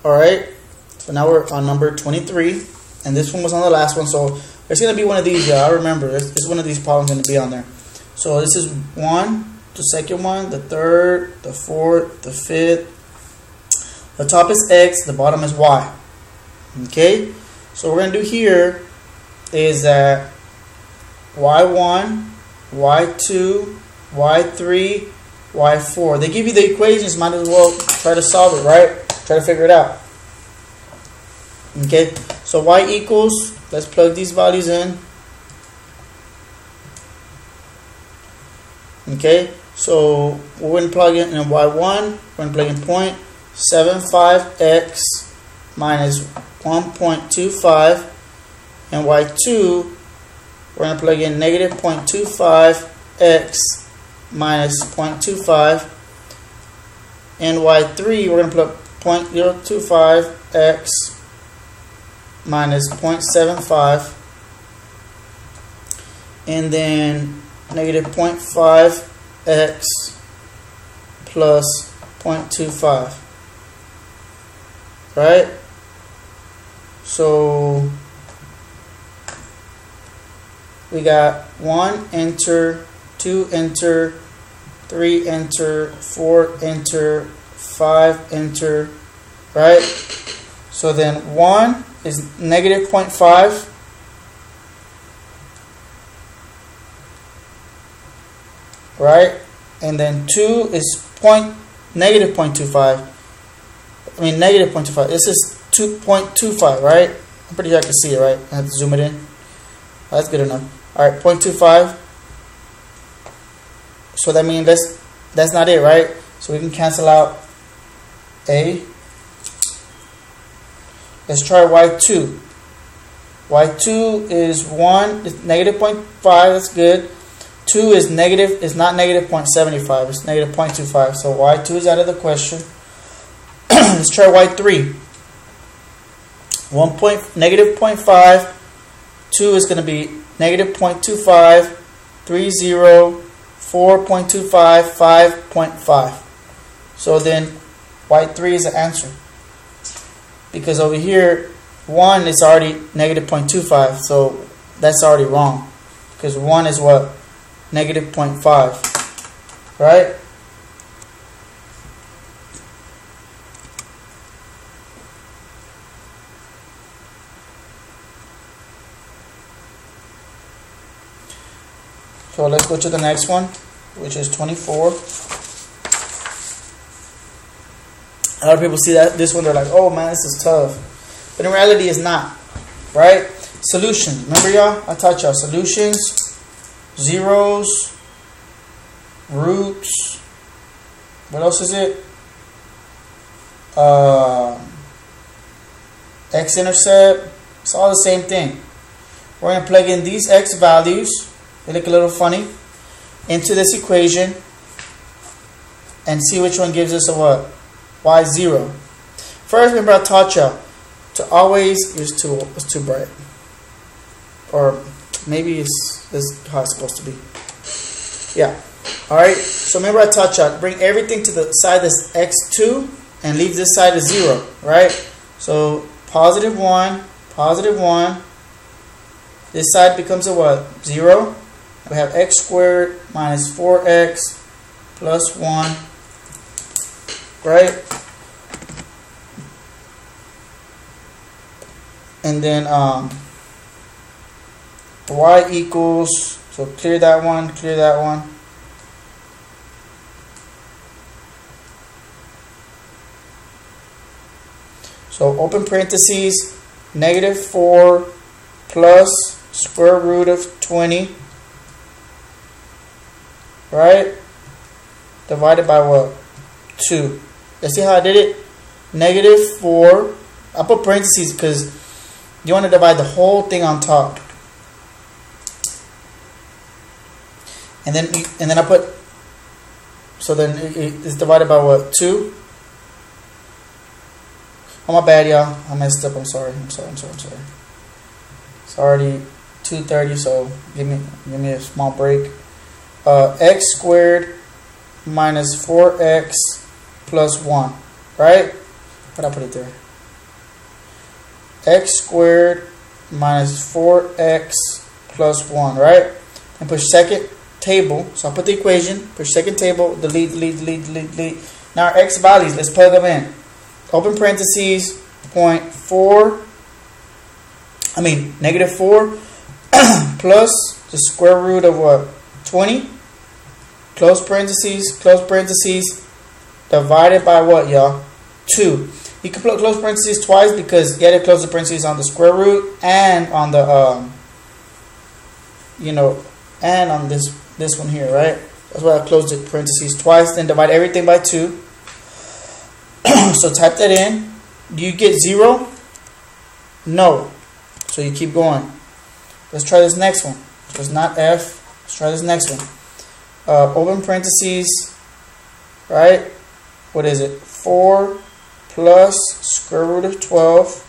Alright, so now we're on number 23, and this one was on the last one, so there's going to be one of these, I remember, there's one of these problems going to be on there. So this is 1, the second one, the third, the fourth, the fifth. The top is x, the bottom is y. Okay, so what we're going to do here is that y1, y2, y3, y4. They give you the equations, might as well try to solve it, right? Try to figure it out. Okay, so y equals, let's plug these values in. Okay, so we're going to plug in y1, we're going to plug in 0.75x minus 1.25, and y2, we're going to plug in negative 0.25x minus 0.25, and y3, we're going to plug 0.025x minus 0.75, and then negative 0.5x plus 0.25, right? So we got 1 enter, 2 enter, 3 enter, 4 enter, 5 enter, right? So then 1 is negative 0.5, right? And then 2 is negative 0.25. I mean negative 0.25. This is 2.25, right? I'm pretty sure I can see it, right? I have to zoom it in. That's good enough. All right, 0.25. So that means that's not it, right? So we can cancel out A. Let's try y2. y2 is 1, it's negative 0.5, that's good. 2 is negative, it's not negative 0.75, it's negative 0.25. So y2 is out of the question. Let's try y3. Negative 0.5, 2 is going to be negative 0.25, 3, 0, 4.25, 5.5. So then y3 is the answer. Because over here, 1 is already negative 0.25, so that's already wrong. Because 1 is what? Negative 0.5, right? So let's go to the next one, which is 24. A lot of people see that this one, they're like, oh man, this is tough. But in reality, it's not, right? Solutions. Remember, y'all? I taught y'all solutions, zeros, roots. What else is it? X-intercept. It's all the same thing. We're going to plug in these x values. They look a little funny. Into this equation. And see which one gives us a what? Y0. First, remember I taught y'all to always, it's too bright. Or maybe it's how it's supposed to be. Yeah. Alright. So remember I taught y'all, bring everything to the side that's x2 and leave this side as 0. Right? So positive 1, positive 1. This side becomes a what? 0. We have x squared minus 4x plus 1. Right? And then y equals, so clear that one, clear that one. So open parentheses, negative 4 plus square root of 20, right? Divided by what? 2. You see how I did it? Negative 4. I put parentheses because you want to divide the whole thing on top. And then I put, so then it's divided by what? 2? Oh, my bad, y'all. I messed up. I'm sorry. It's already 2:30, so give me a small break. X squared minus 4x plus 1, right? What'd I put it there? x squared minus 4x plus 1, right? And push second table. So I'll put the equation, push second table, delete, delete, delete, delete, delete. Now our x values, let's plug them in. Open parentheses, negative 4 plus the square root of what? 20. Close parentheses, divided by what, y'all? 2. You can close parentheses twice because you had to close the parentheses on the square root and on the, and on this one here, right? That's why I closed the parentheses twice. Then divide everything by 2. So type that in. Do you get 0? No. So you keep going. Let's try this next one. So it's not F. Let's try this next one. Open parentheses, right? What is it? 4 plus square root of 12.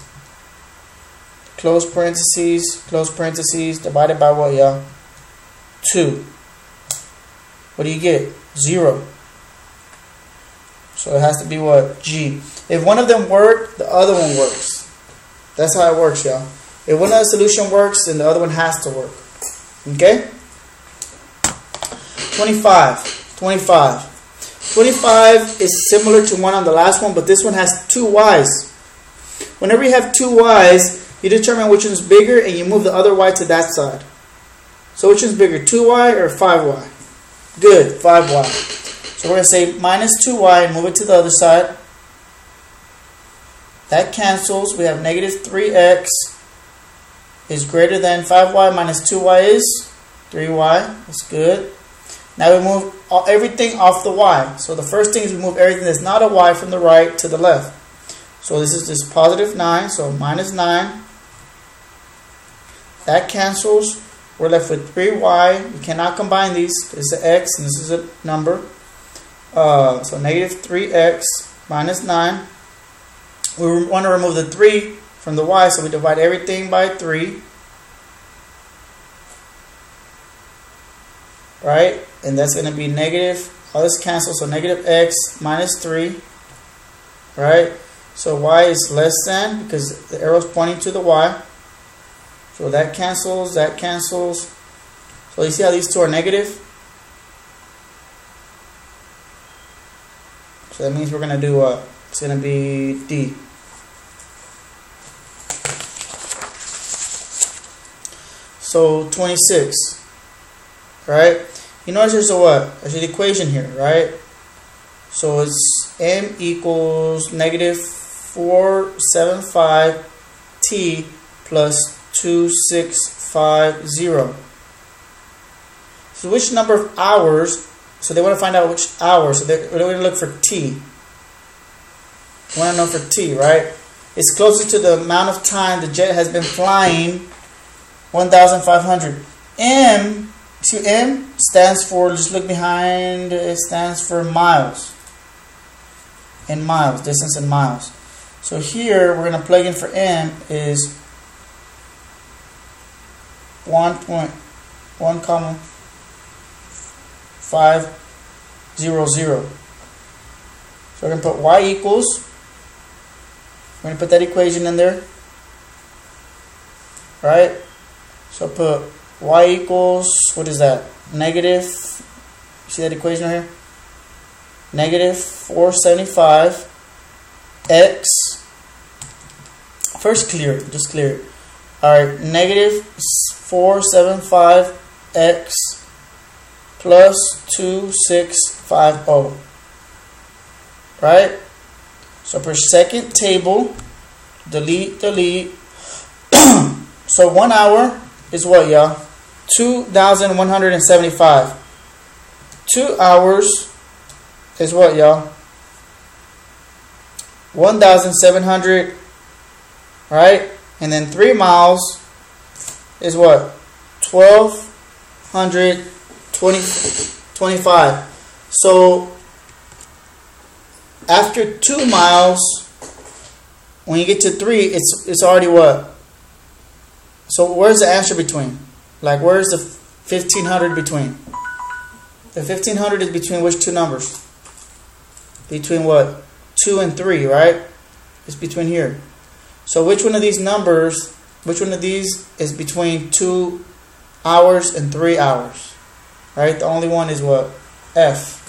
Close parentheses, divided by what, y'all? 2. What do you get? 0. So it has to be what? G. If one of them works, the other one works. That's how it works, y'all. If one of the solution works, then the other one has to work. Okay? 25. 25 is similar to one on the last one, but this one has 2 y's. Whenever you have 2 y's, you determine which one's bigger and you move the other y to that side. So which one's bigger, 2y or 5y? Good, 5y. So we're going to say minus 2y and move it to the other side. That cancels. We have negative 3x is greater than 5y minus 2y is 3y. That's good. Now we move everything off the y. So the first thing is we move everything that's not a y from the right to the left. So this is this positive 9. So minus 9. That cancels. We're left with 3y. We cannot combine these. This is an x and this is a number. So negative 3x minus 9. We want to remove the 3 from the y. So we divide everything by 3. Right? And that's going to be negative. All this cancels. So negative x minus 3. Right? So y is less than because the arrow is pointing to the y. So that cancels. That cancels. So you see how these two are negative? So that means we're going to do what? It's going to be D. So 26. Right? You notice there's a what? There's an equation here, right? So it's m equals negative 475t plus 2650. So which number of hours? So they want to find out which hour. So they're going to look for t. They want to know for t, right? It's closer to the amount of time the jet has been flying, 1,500. M stands for, just look behind, it stands for miles. In miles, distance in miles. So here we're going to plug in for m is 1.1, 500. So we're going to put y equals, we're going to put that equation in there. Right? So put y equals, what is that? Negative, see that equation right here? Negative 475 x. First clear it, just clear it. Alright, negative 475 x plus 2650. Right? So per second table, delete. So 1 hour is what, y'all? 2,175. 2 hours is what, y'all? 1,700. Right? And then 3 miles is what? 1,225. So after 2 miles, when you get to 3, it's already what? So where's the answer between? Like where's the 1,500 between? The 1,500 is between which two numbers? Between what? 2 and 3, right? It's between here. So which one of these numbers, which one of these is between 2 hours and 3 hours? Right? The only one is what? F.